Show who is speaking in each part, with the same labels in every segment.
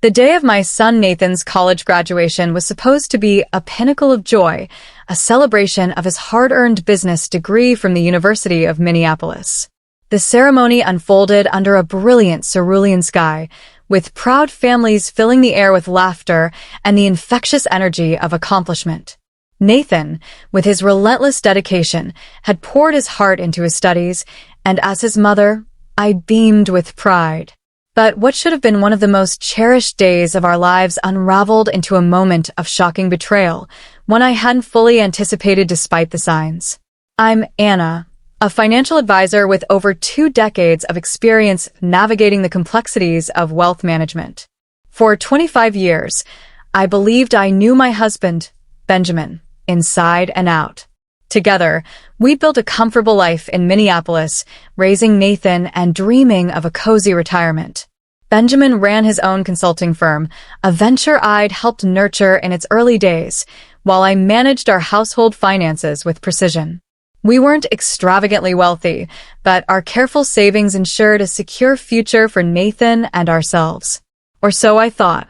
Speaker 1: The day of my son Nathan's college graduation was supposed to be a pinnacle of joy, a celebration of his hard-earned business degree from the University of Minneapolis. The ceremony unfolded under a brilliant cerulean sky, with proud families filling the air with laughter and the infectious energy of accomplishment. Nathan, with his relentless dedication, had poured his heart into his studies, and as his mother, I beamed with pride. But what should have been one of the most cherished days of our lives unraveled into a moment of shocking betrayal, one I hadn't fully anticipated despite the signs. I'm Anna, a financial advisor with over 2 decades of experience navigating the complexities of wealth management. For 25 years, I believed I knew my husband, Benjamin, inside and out. Together, we built a comfortable life in Minneapolis, raising Nathan and dreaming of a cozy retirement. Benjamin ran his own consulting firm, a venture I'd helped nurture in its early days, while I managed our household finances with precision. We weren't extravagantly wealthy, but our careful savings ensured a secure future for Nathan and ourselves. Or so I thought.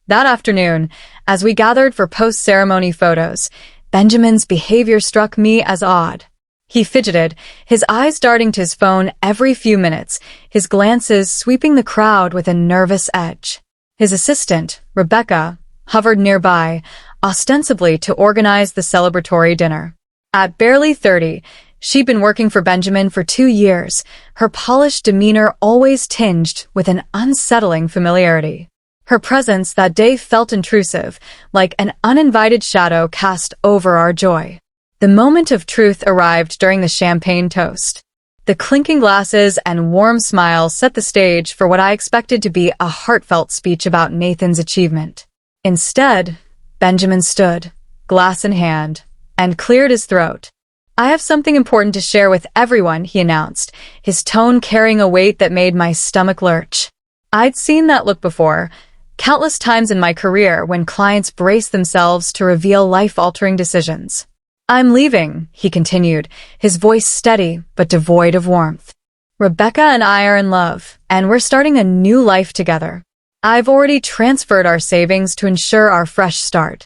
Speaker 1: That afternoon, as we gathered for post-ceremony photos, Benjamin's behavior struck me as odd. He fidgeted, his eyes darting to his phone every few minutes, his glances sweeping the crowd with a nervous edge. His assistant, Rebecca, hovered nearby, ostensibly to organize the celebratory dinner. At barely 30, she'd been working for Benjamin for 2 years, her polished demeanor always tinged with an unsettling familiarity. Her presence that day felt intrusive, like an uninvited shadow cast over our joy. The moment of truth arrived during the champagne toast. The clinking glasses and warm smile set the stage for what I expected to be a heartfelt speech about Nathan's achievement. Instead, Benjamin stood, glass in hand, and cleared his throat. "I have something important to share with everyone," he announced, his tone carrying a weight that made my stomach lurch. I'd seen that look before, countless times in my career when clients brace themselves to reveal life-altering decisions. "I'm leaving," he continued, his voice steady but devoid of warmth. "Rebecca and I are in love, and we're starting a new life together. I've already transferred our savings to ensure our fresh start."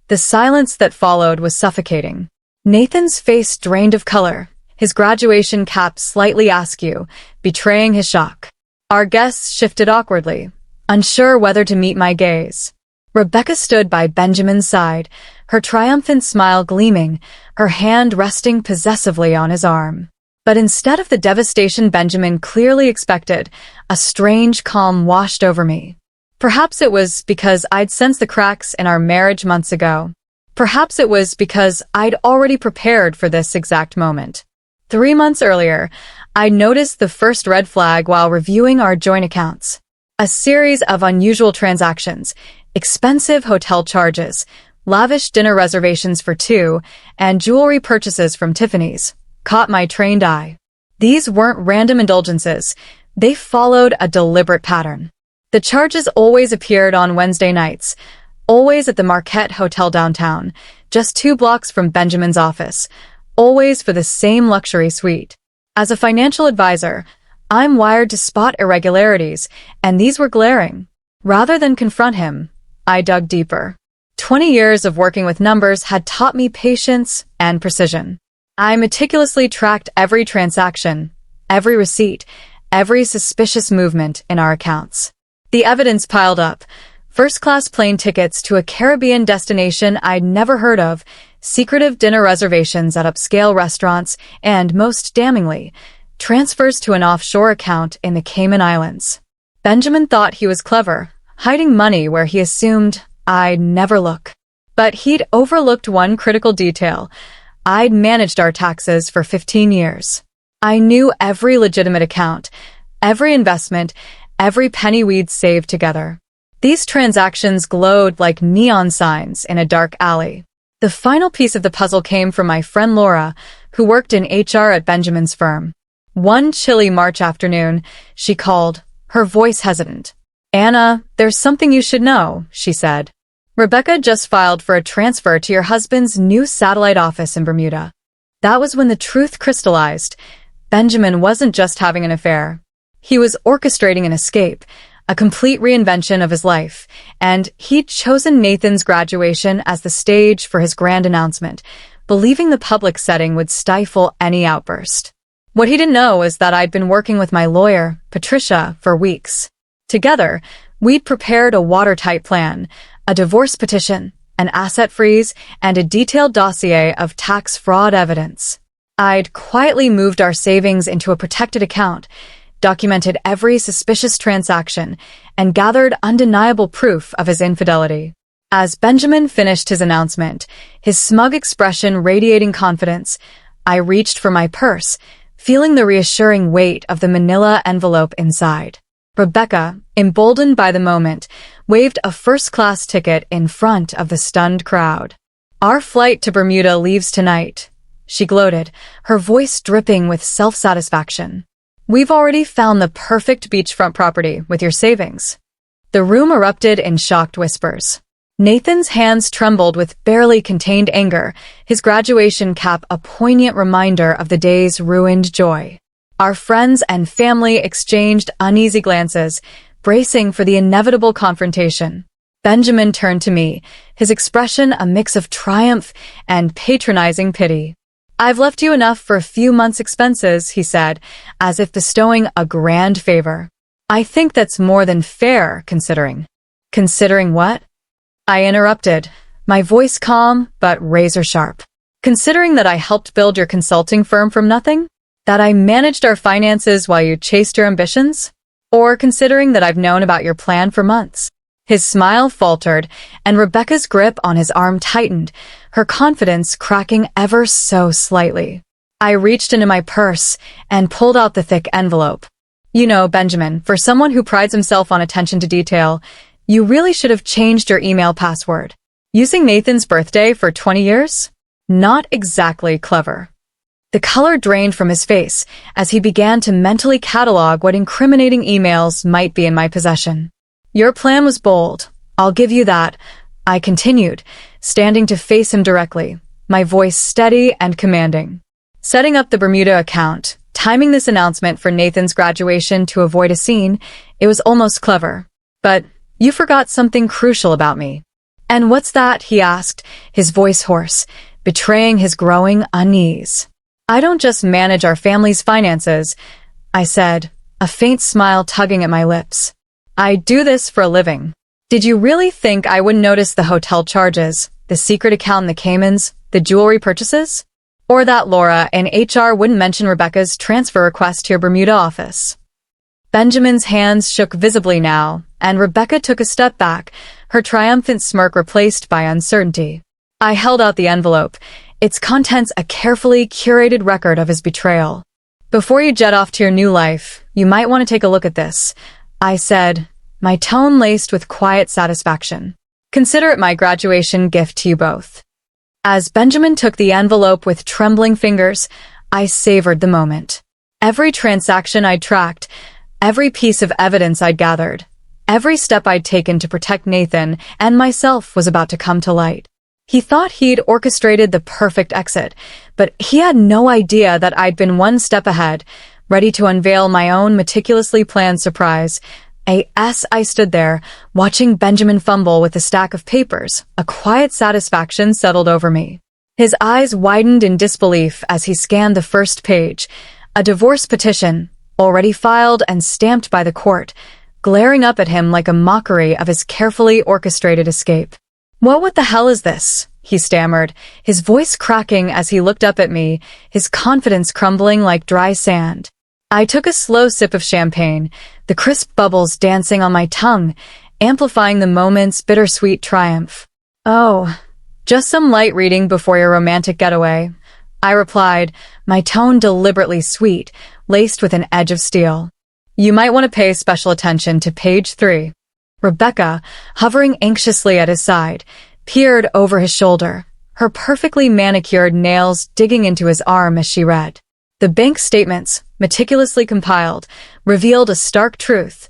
Speaker 1: The silence that followed was suffocating. Nathan's face drained of color, his graduation cap slightly askew, betraying his shock. Our guests shifted awkwardly, unsure whether to meet my gaze. Rebecca stood by Benjamin's side, her triumphant smile gleaming, her hand resting possessively on his arm. But instead of the devastation Benjamin clearly expected, a strange calm washed over me. Perhaps it was because I'd sensed the cracks in our marriage months ago. Perhaps it was because I'd already prepared for this exact moment. 3 months earlier, I'd noticed the first red flag while reviewing our joint accounts. A series of unusual transactions, expensive hotel charges, lavish dinner reservations for 2, and jewelry purchases from Tiffany's, caught my trained eye. These weren't random indulgences. They followed a deliberate pattern. The charges always appeared on Wednesday nights, always at the Marquette Hotel downtown, just 2 blocks from Benjamin's office, always for the same luxury suite. As a financial advisor, I'm wired to spot irregularities, and these were glaring. Rather than confront him, I dug deeper. 20 years of working with numbers had taught me patience and precision. I meticulously tracked every transaction, every receipt, every suspicious movement in our accounts. The evidence piled up. First-class plane tickets to a Caribbean destination I'd never heard of, secretive dinner reservations at upscale restaurants, and, most damningly, transfers to an offshore account in the Cayman Islands. Benjamin thought he was clever, hiding money where he assumed I'd never look. But he'd overlooked one critical detail. I'd managed our taxes for 15 years. I knew every legitimate account, every investment, every penny we'd saved together. These transactions glowed like neon signs in a dark alley. The final piece of the puzzle came from my friend Laura, who worked in HR at Benjamin's firm. One chilly March afternoon, she called, her voice hesitant. "Anna, there's something you should know," she said. "Rebecca just filed for a transfer to your husband's new satellite office in Bermuda." That was when the truth crystallized. Benjamin wasn't just having an affair. He was orchestrating an escape, a complete reinvention of his life, and he'd chosen Nathan's graduation as the stage for his grand announcement, believing the public setting would stifle any outburst. What he didn't know is that I'd been working with my lawyer, Patricia, for weeks. Together, we'd prepared a watertight plan, a divorce petition, an asset freeze, and a detailed dossier of tax fraud evidence. I'd quietly moved our savings into a protected account, documented every suspicious transaction, and gathered undeniable proof of his infidelity. As Benjamin finished his announcement, his smug expression radiating confidence, I reached for my purse, feeling the reassuring weight of the manila envelope inside. Rebecca, emboldened by the moment, waved a first-class ticket in front of the stunned crowd. "Our flight to Bermuda leaves tonight," she gloated, her voice dripping with self-satisfaction. "We've already found the perfect beachfront property with your savings." The room erupted in shocked whispers. Nathan's hands trembled with barely contained anger, his graduation cap a poignant reminder of the day's ruined joy. Our friends and family exchanged uneasy glances, bracing for the inevitable confrontation. Benjamin turned to me, his expression a mix of triumph and patronizing pity. "I've left you enough for a few months' expenses," he said, as if bestowing a grand favor. "I think that's more than fair, considering." "Considering what?" I interrupted, my voice calm but razor-sharp. "Considering that I helped build your consulting firm from nothing? That I managed our finances while you chased your ambitions? Or considering that I've known about your plan for months?" His smile faltered, and Rebecca's grip on his arm tightened, her confidence cracking ever so slightly. I reached into my purse and pulled out the thick envelope. "You know, Benjamin, for someone who prides himself on attention to detail, you really should have changed your email password. Using Nathan's birthday for 20 years? Not exactly clever." The color drained from his face as he began to mentally catalog what incriminating emails might be in my possession. "Your plan was bold, I'll give you that," I continued, standing to face him directly, my voice steady and commanding. "Setting up the Bermuda account, timing this announcement for Nathan's graduation to avoid a scene, it was almost clever. But you forgot something crucial about me." "And what's that?" he asked, his voice hoarse, betraying his growing unease. "I don't just manage our family's finances," I said, a faint smile tugging at my lips. "I do this for a living. Did you really think I wouldn't notice the hotel charges, the secret account in the Caymans, the jewelry purchases? Or that Laura in HR wouldn't mention Rebecca's transfer request to your Bermuda office?" Benjamin's hands shook visibly now, and Rebecca took a step back, her triumphant smirk replaced by uncertainty. I held out the envelope, its contents a carefully curated record of his betrayal. "Before you jet off to your new life, you might want to take a look at this," I said, my tone laced with quiet satisfaction. "Consider it my graduation gift to you both." As Benjamin took the envelope with trembling fingers, I savored the moment. Every transaction I'd tracked, every piece of evidence I'd gathered, every step I'd taken to protect Nathan and myself was about to come to light. He thought he'd orchestrated the perfect exit, but he had no idea that I'd been one step ahead, ready to unveil my own meticulously planned surprise. As I stood there, watching Benjamin fumble with a stack of papers, a quiet satisfaction settled over me. His eyes widened in disbelief as he scanned the first page, a divorce petition, already filed and stamped by the court, glaring up at him like a mockery of his carefully orchestrated escape. What the hell is this?" he stammered, his voice cracking as he looked up at me, his confidence crumbling like dry sand. I took a slow sip of champagne, the crisp bubbles dancing on my tongue, amplifying the moment's bittersweet triumph. "Oh, just some light reading before your romantic getaway," I replied, my tone deliberately sweet, laced with an edge of steel. "You might want to pay special attention to page 3. Rebecca, hovering anxiously at his side, peered over his shoulder, her perfectly manicured nails digging into his arm as she read. The bank statements, meticulously compiled, revealed a stark truth.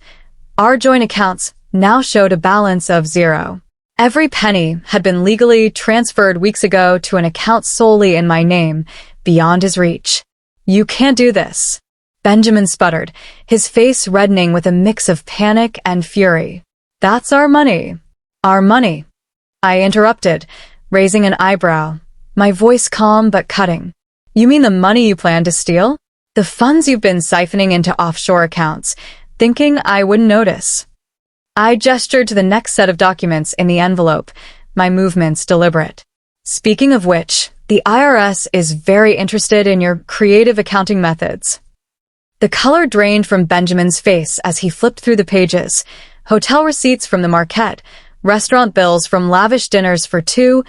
Speaker 1: Our joint accounts now showed a balance of 0. Every penny had been legally transferred weeks ago to an account solely in my name, beyond his reach. "You can't do this," Benjamin sputtered, his face reddening with a mix of panic and fury. That's our money. Our money. I interrupted, raising an eyebrow, my voice calm but cutting. You mean the money you plan to steal? The funds you've been siphoning into offshore accounts, thinking I wouldn't notice. I gestured to the next set of documents in the envelope, my movements deliberate. Speaking of which, the IRS is very interested in your creative accounting methods. The color drained from Benjamin's face as he flipped through the pages. Hotel receipts from the Marquette, restaurant bills from lavish dinners for two,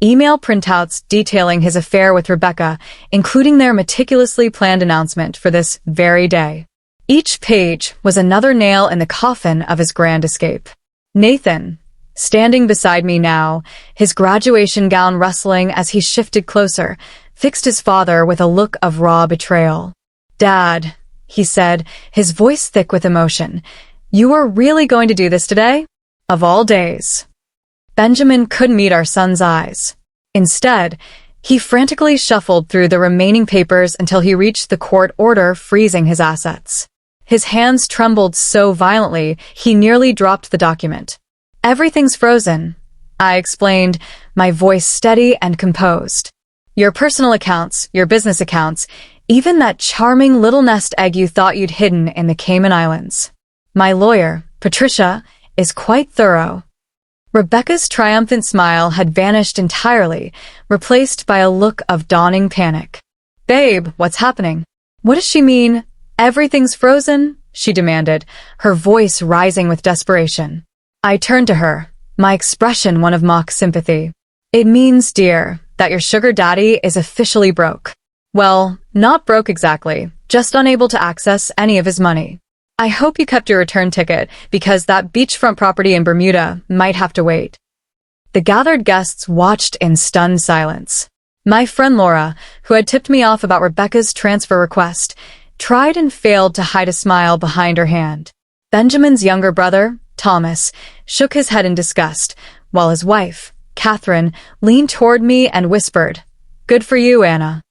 Speaker 1: email printouts detailing his affair with Rebecca, including their meticulously planned announcement for this very day. Each page was another nail in the coffin of his grand escape. Nathan, standing beside me now, his graduation gown rustling as he shifted closer, fixed his father with a look of raw betrayal. Dad, he said, his voice thick with emotion, you are really going to do this today? Of all days. Benjamin couldn't meet our son's eyes. Instead, he frantically shuffled through the remaining papers until he reached the court order freezing his assets. His hands trembled so violently, he nearly dropped the document. Everything's frozen, I explained, my voice steady and composed. Your personal accounts, your business accounts, even that charming little nest egg you thought you'd hidden in the Cayman Islands. My lawyer, Patricia, is quite thorough. Rebecca's triumphant smile had vanished entirely, replaced by a look of dawning panic. Babe, what's happening? What does she mean? Everything's frozen? She demanded, her voice rising with desperation. I turned to her, my expression one of mock sympathy. It means, dear, that your sugar daddy is officially broke. Well, not broke exactly, just unable to access any of his money. I hope you kept your return ticket, because that beachfront property in Bermuda might have to wait. The gathered guests watched in stunned silence. My friend Laura, who had tipped me off about Rebecca's transfer request, tried and failed to hide a smile behind her hand. Benjamin's younger brother, Thomas, shook his head in disgust, while his wife, Catherine, leaned toward me and whispered, Good for you, Anna.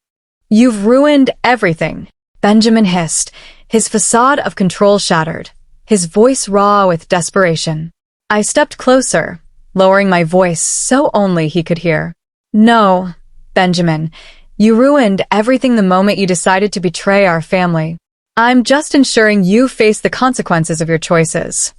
Speaker 1: You've ruined everything, Benjamin hissed, his facade of control shattered, his voice raw with desperation. I stepped closer, lowering my voice so only he could hear. No, Benjamin, you ruined everything the moment you decided to betray our family. I'm just ensuring you face the consequences of your choices.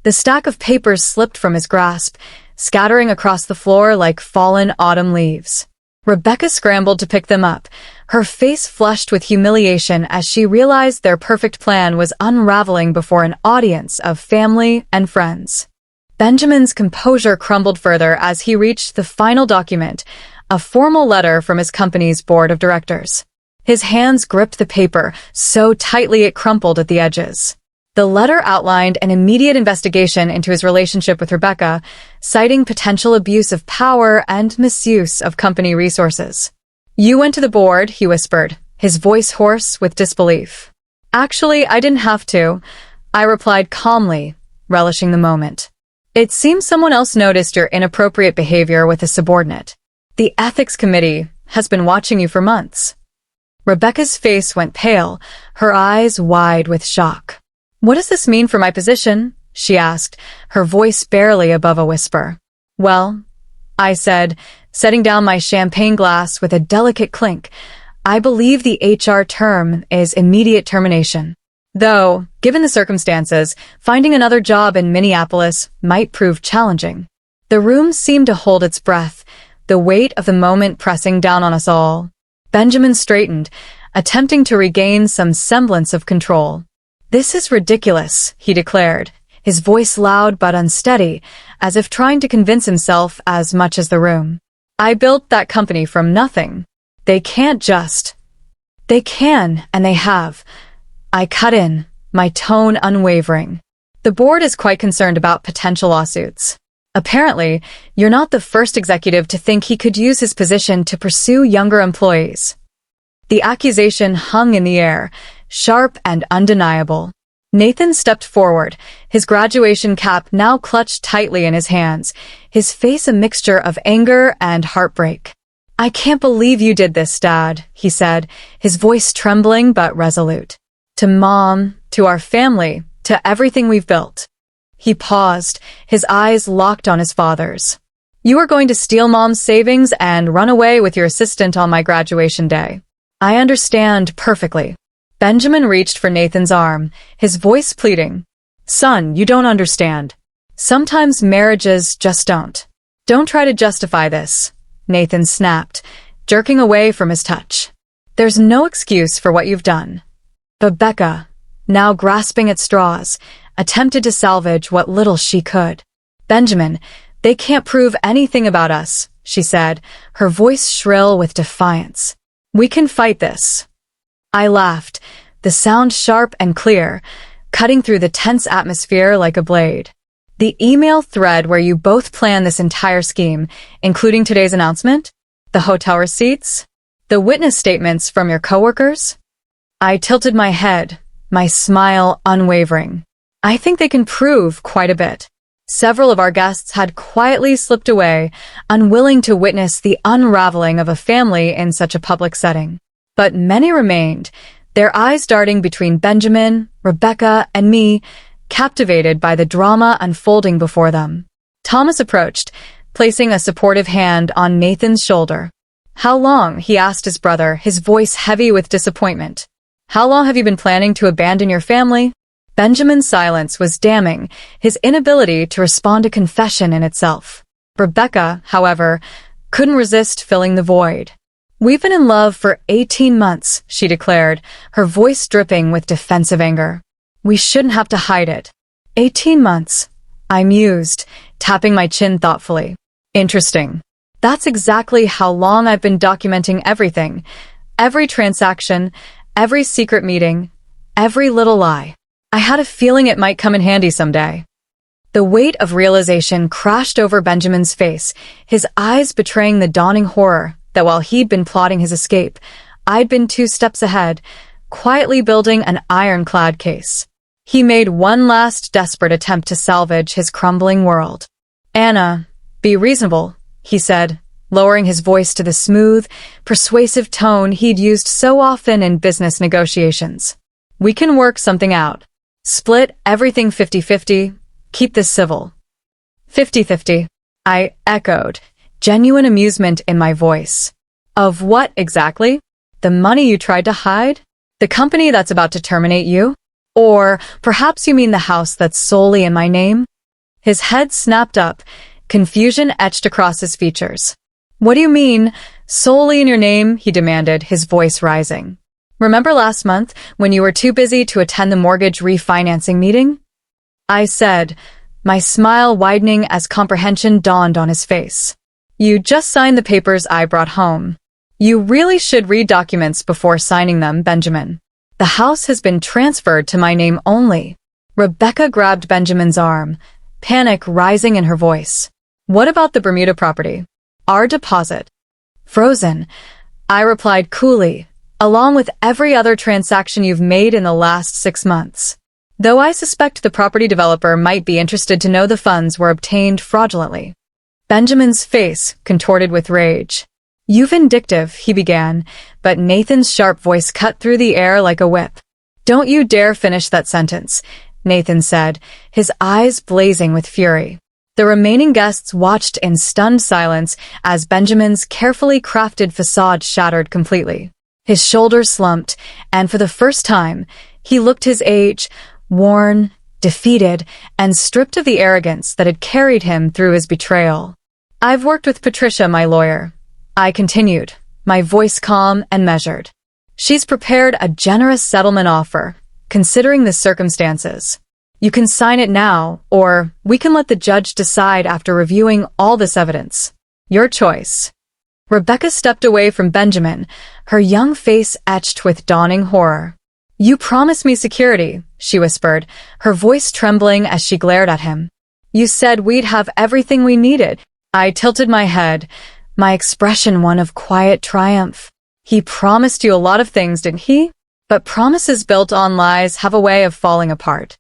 Speaker 1: The stack of papers slipped from his grasp, scattering across the floor like fallen autumn leaves. Rebecca scrambled to pick them up, her face flushed with humiliation as she realized their perfect plan was unraveling before an audience of family and friends. Benjamin's composure crumbled further as he reached the final document, a formal letter from his company's board of directors. His hands gripped the paper so tightly it crumpled at the edges. The letter outlined an immediate investigation into his relationship with Rebecca, citing potential abuse of power and misuse of company resources. You went to the board, he whispered, his voice hoarse with disbelief. Actually, I didn't have to, I replied calmly, relishing the moment. It seems someone else noticed your inappropriate behavior with a subordinate. The ethics committee has been watching you for months. Rebecca's face went pale, her eyes wide with shock. What does this mean for my position? She asked, her voice barely above a whisper. Well, I said, setting down my champagne glass with a delicate clink, I believe the HR term is immediate termination. Though, given the circumstances, finding another job in Minneapolis might prove challenging. The room seemed to hold its breath, the weight of the moment pressing down on us all. Benjamin straightened, attempting to regain some semblance of control. This is ridiculous, he declared, his voice loud but unsteady, as if trying to convince himself as much as the room. I built that company from nothing. They can't just. They can, and they have. I cut in, my tone unwavering. The board is quite concerned about potential lawsuits. Apparently, you're not the first executive to think he could use his position to pursue younger employees. The accusation hung in the air, sharp and undeniable. Nathan stepped forward, his graduation cap now clutched tightly in his hands, his face a mixture of anger and heartbreak. I can't believe you did this, Dad, he said, his voice trembling but resolute. To Mom, to our family, to everything we've built. He paused, his eyes locked on his father's. You are going to steal Mom's savings and run away with your assistant on my graduation day. I understand perfectly. Benjamin reached for Nathan's arm, his voice pleading. Son, you don't understand. Sometimes marriages just don't. Don't try to justify this, Nathan snapped, jerking away from his touch. There's no excuse for what you've done. Rebecca, now grasping at straws, attempted to salvage what little she could. Benjamin, they can't prove anything about us, she said, her voice shrill with defiance. We can fight this. I laughed, the sound sharp and clear, cutting through the tense atmosphere like a blade. The email thread where you both planned this entire scheme, including today's announcement? The hotel receipts? The witness statements from your coworkers? I tilted my head, my smile unwavering. I think they can prove quite a bit. Several of our guests had quietly slipped away, unwilling to witness the unraveling of a family in such a public setting. But many remained, their eyes darting between Benjamin, Rebecca, and me, captivated by the drama unfolding before them. Thomas approached, placing a supportive hand on Nathan's shoulder. How long? He asked his brother, his voice heavy with disappointment. How long have you been planning to abandon your family? Benjamin's silence was damning, his inability to respond to confession in itself. Rebecca, however, couldn't resist filling the void. We've been in love for 18 months, she declared, her voice dripping with defensive anger. We shouldn't have to hide it. 18 months, I mused, tapping my chin thoughtfully. Interesting. That's exactly how long I've been documenting everything. Every transaction, every secret meeting, every little lie. I had a feeling it might come in handy someday. The weight of realization crashed over Benjamin's face, his eyes betraying the dawning horror that while he'd been plotting his escape, I'd been 2 steps ahead, quietly building an ironclad case. He made one last desperate attempt to salvage his crumbling world. Anna, be reasonable, he said, lowering his voice to the smooth, persuasive tone he'd used so often in business negotiations. We can work something out. Split everything 50-50, keep this civil. 50-50, I echoed, genuine amusement in my voice. Of what exactly? The money you tried to hide? The company that's about to terminate you? Or perhaps you mean the house that's solely in my name? His head snapped up, confusion etched across his features. What do you mean, solely in your name? He demanded, his voice rising. Remember last month when you were too busy to attend the mortgage refinancing meeting? I said, my smile widening as comprehension dawned on his face. You just signed the papers I brought home. You really should read documents before signing them, Benjamin. The house has been transferred to my name only. Rebecca grabbed Benjamin's arm, panic rising in her voice. What about the Bermuda property? Our deposit. Frozen, I replied coolly, along with every other transaction you've made in the last 6 months. Though I suspect the property developer might be interested to know the funds were obtained fraudulently. Benjamin's face contorted with rage. You vindictive, he began, but Nathan's sharp voice cut through the air like a whip. Don't you dare finish that sentence, Nathan said, his eyes blazing with fury. The remaining guests watched in stunned silence as Benjamin's carefully crafted facade shattered completely. His shoulders slumped, and for the first time, he looked his age, worn, defeated, and stripped of the arrogance that had carried him through his betrayal. I've worked with Patricia, my lawyer. I continued, my voice calm and measured. She's prepared a generous settlement offer, considering the circumstances. You can sign it now, or we can let the judge decide after reviewing all this evidence. Your choice. Rebecca stepped away from Benjamin, her young face etched with dawning horror. You promised me security, she whispered, her voice trembling as she glared at him. You said we'd have everything we needed. I tilted my head, my expression one of quiet triumph. He promised you a lot of things, didn't he? But promises built on lies have a way of falling apart.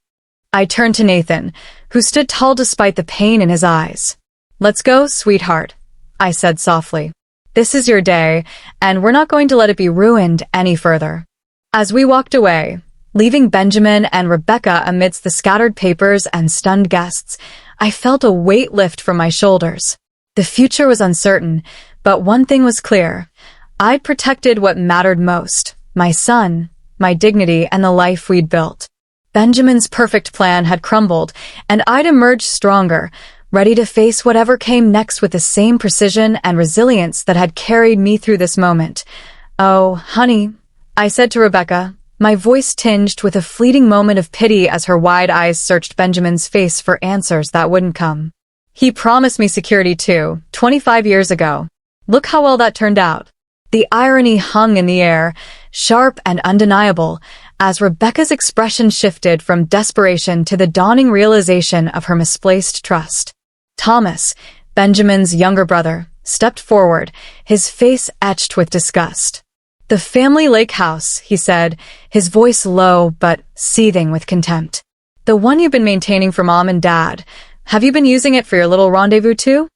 Speaker 1: I turned to Nathan, who stood tall despite the pain in his eyes. Let's go, sweetheart, I said softly. This is your day, and we're not going to let it be ruined any further. As we walked away, Leaving Benjamin and Rebecca amidst the scattered papers and stunned guests, I felt a weight lift from my shoulders. The future was uncertain, but one thing was clear. I'd protected what mattered most: my son, my dignity, and the life we'd built. Benjamin's perfect plan had crumbled, and I'd emerged stronger, ready to face whatever came next with the same precision and resilience that had carried me through this moment. "Oh, honey," I said to Rebecca, my voice tinged with a fleeting moment of pity as her wide eyes searched Benjamin's face for answers that wouldn't come. "He promised me security too, 25 years ago. Look how well that turned out." The irony hung in the air, sharp and undeniable, as Rebecca's expression shifted from desperation to the dawning realization of her misplaced trust. Thomas, Benjamin's younger brother, stepped forward, his face etched with disgust. "The family lake house," he said, his voice low but seething with contempt. "The one you've been maintaining for Mom and Dad. Have you been using it for your little rendezvous too?"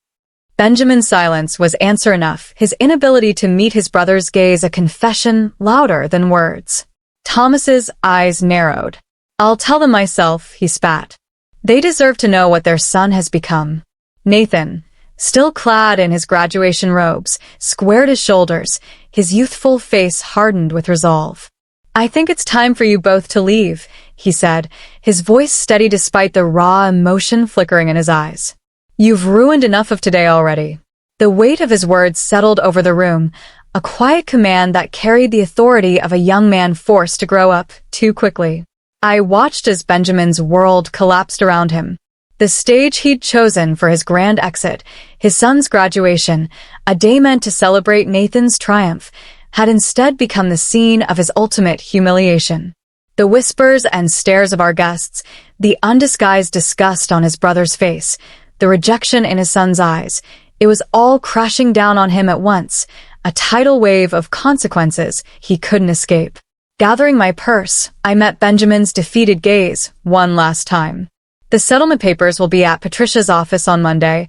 Speaker 1: Benjamin's silence was answer enough, his inability to meet his brother's gaze a confession louder than words. Thomas's eyes narrowed. "I'll tell them myself," he spat. "They deserve to know what their son has become." Nathan, still clad in his graduation robes, squared his shoulders, his youthful face hardened with resolve. "I think it's time for you both to leave," he said, his voice steady despite the raw emotion flickering in his eyes. "You've ruined enough of today already." The weight of his words settled over the room, a quiet command that carried the authority of a young man forced to grow up too quickly. I watched as Benjamin's world collapsed around him. The stage he'd chosen for his grand exit, his son's graduation, a day meant to celebrate Nathan's triumph, had instead become the scene of his ultimate humiliation. The whispers and stares of our guests, the undisguised disgust on his brother's face, the rejection in his son's eyes, it was all crashing down on him at once, a tidal wave of consequences he couldn't escape. Gathering my purse, I met Benjamin's defeated gaze one last time. "The settlement papers will be at Patricia's office on Monday,"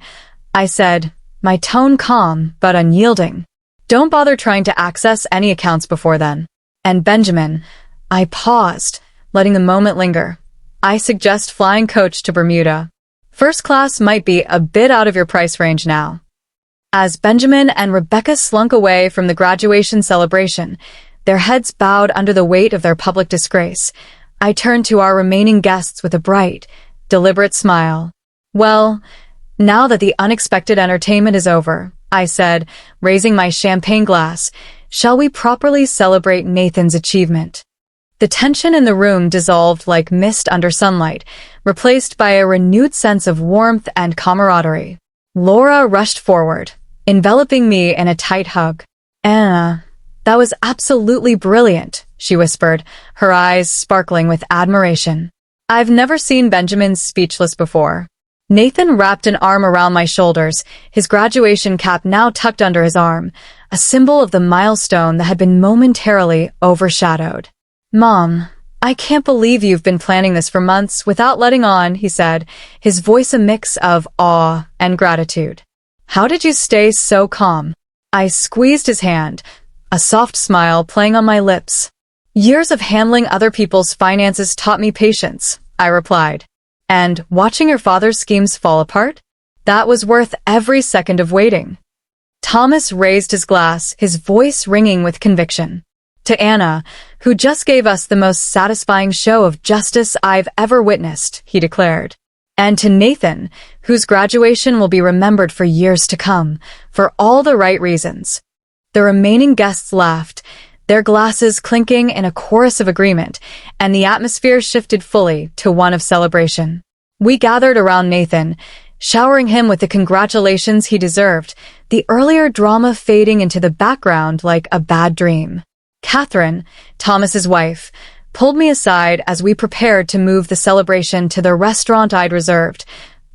Speaker 1: I said, my tone calm but unyielding. "Don't bother trying to access any accounts before then." "And Benjamin," I paused, letting the moment linger, "I suggest flying coach to Bermuda. First class might be a bit out of your price range now." As Benjamin and Rebecca slunk away from the graduation celebration, their heads bowed under the weight of their public disgrace, I turned to our remaining guests with a bright, deliberate smile. "Well, now that the unexpected entertainment is over," I said, raising my champagne glass, "shall we properly celebrate Nathan's achievement?" The tension in the room dissolved like mist under sunlight, replaced by a renewed sense of warmth and camaraderie. Laura rushed forward, enveloping me in a tight hug. "Anna, that was absolutely brilliant," she whispered, her eyes sparkling with admiration. I've never seen Benjamin speechless before. Nathan wrapped an arm around my shoulders, his graduation cap now tucked under his arm, a symbol of the milestone that had been momentarily overshadowed. "Mom, I can't believe you've been planning this for months without letting on," he said, his voice a mix of awe and gratitude. "How did you stay so calm?" I squeezed his hand, a soft smile playing on my lips. "Years of handling other people's finances taught me patience," I replied. "And watching your father's schemes fall apart? That was worth every second of waiting." Thomas raised his glass, his voice ringing with conviction. "To Anna, who just gave us the most satisfying show of justice I've ever witnessed," he declared. "And to Nathan, whose graduation will be remembered for years to come, for all the right reasons." The remaining guests laughed, their glasses clinking in a chorus of agreement, and the atmosphere shifted fully to one of celebration. We gathered around Nathan, showering him with the congratulations he deserved, the earlier drama fading into the background like a bad dream. Catherine, Thomas's wife, pulled me aside as we prepared to move the celebration to the restaurant I'd reserved,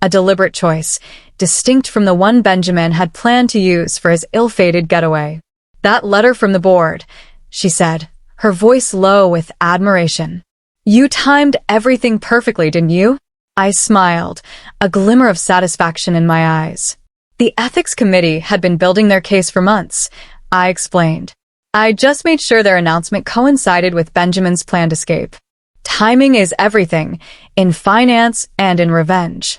Speaker 1: a deliberate choice, distinct from the one Benjamin had planned to use for his ill-fated getaway. "That letter from the board," she said, her voice low with admiration. "You timed everything perfectly, didn't you?" I smiled, a glimmer of satisfaction in my eyes. "The ethics committee had been building their case for months," I explained. "I just made sure their announcement coincided with Benjamin's planned escape." Timing is everything, in finance and in revenge.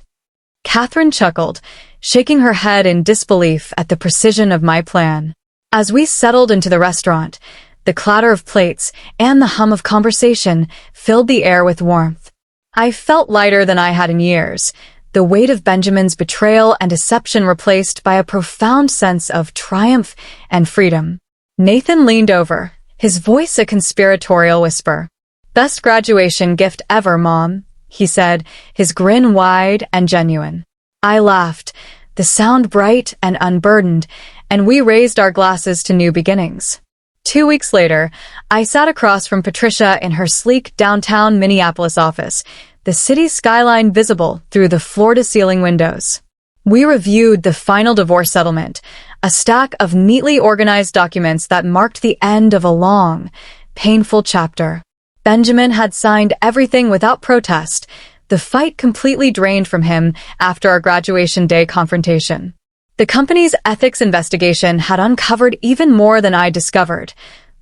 Speaker 1: Catherine chuckled, shaking her head in disbelief at the precision of my plan. As we settled into the restaurant, the clatter of plates and the hum of conversation filled the air with warmth. I felt lighter than I had in years, the weight of Benjamin's betrayal and deception replaced by a profound sense of triumph and freedom. Nathan leaned over, his voice a conspiratorial whisper. "Best graduation gift ever, Mom," he said, his grin wide and genuine. I laughed, the sound bright and unburdened, and we raised our glasses to new beginnings. 2 weeks later, I sat across from Patricia in her sleek downtown Minneapolis office, the city's skyline visible through the floor-to-ceiling windows. We reviewed the final divorce settlement, a stack of neatly organized documents that marked the end of a long, painful chapter. Benjamin had signed everything without protest, the fight completely drained from him after our graduation day confrontation. The company's ethics investigation had uncovered even more than I discovered.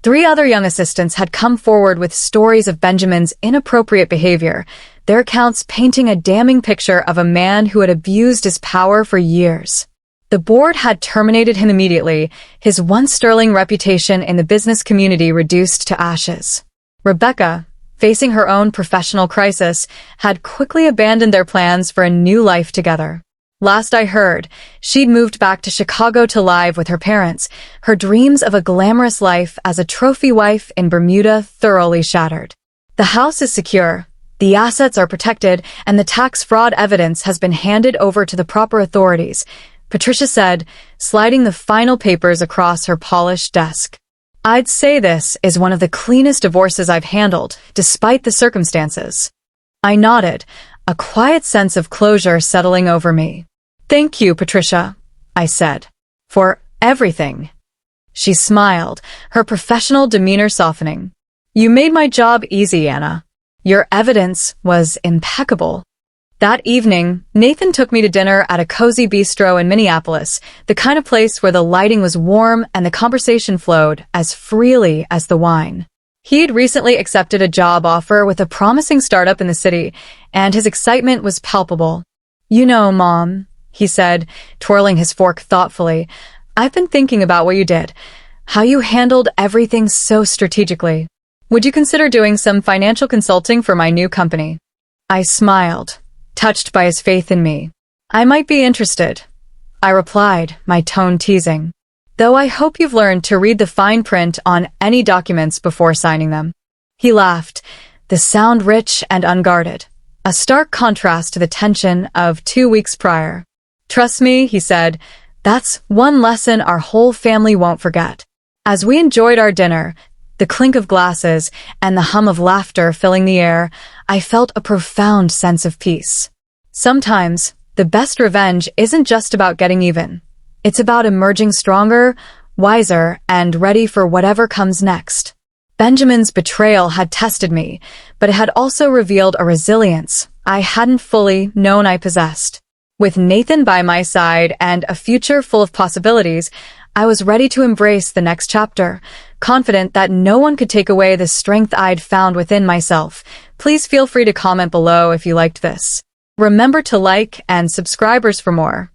Speaker 1: 3 other young assistants had come forward with stories of Benjamin's inappropriate behavior, their accounts painting a damning picture of a man who had abused his power for years. The board had terminated him immediately, his once sterling reputation in the business community reduced to ashes. Rebecca, facing her own professional crisis, had quickly abandoned their plans for a new life together. Last I heard, she'd moved back to Chicago to live with her parents, her dreams of a glamorous life as a trophy wife in Bermuda thoroughly shattered. The house is secure, the assets are protected, and the tax fraud evidence has been handed over to the proper authorities, Patricia said, sliding the final papers across her polished desk. I'd say this is one of the cleanest divorces I've handled, despite the circumstances. I nodded, a quiet sense of closure settling over me. "Thank you, Patricia," I said, "for everything." She smiled, her professional demeanor softening. "You made my job easy, Anna. Your evidence was impeccable." That evening, Nathan took me to dinner at a cozy bistro in Minneapolis, the kind of place where the lighting was warm and the conversation flowed as freely as the wine. He'd recently accepted a job offer with a promising startup in the city, and his excitement was palpable. "You know, Mom," he said, twirling his fork thoughtfully, "I've been thinking about what you did, how you handled everything so strategically. Would you consider doing some financial consulting for my new company?" I smiled, touched by his faith in me. "I might be interested," I replied, my tone teasing. "Though I hope you've learned to read the fine print on any documents before signing them." He laughed, the sound rich and unguarded, a stark contrast to the tension of 2 weeks prior. "Trust me," he said, "that's one lesson our whole family won't forget." As we enjoyed our dinner, the clink of glasses and the hum of laughter filling the air, I felt a profound sense of peace. Sometimes, the best revenge isn't just about getting even. It's about emerging stronger, wiser, and ready for whatever comes next. Benjamin's betrayal had tested me, but it had also revealed a resilience I hadn't fully known I possessed. With Nathan by my side and a future full of possibilities, I was ready to embrace the next chapter, confident that no one could take away the strength I'd found within myself. Please feel free to comment below if you liked this. Remember to like and subscribe for more.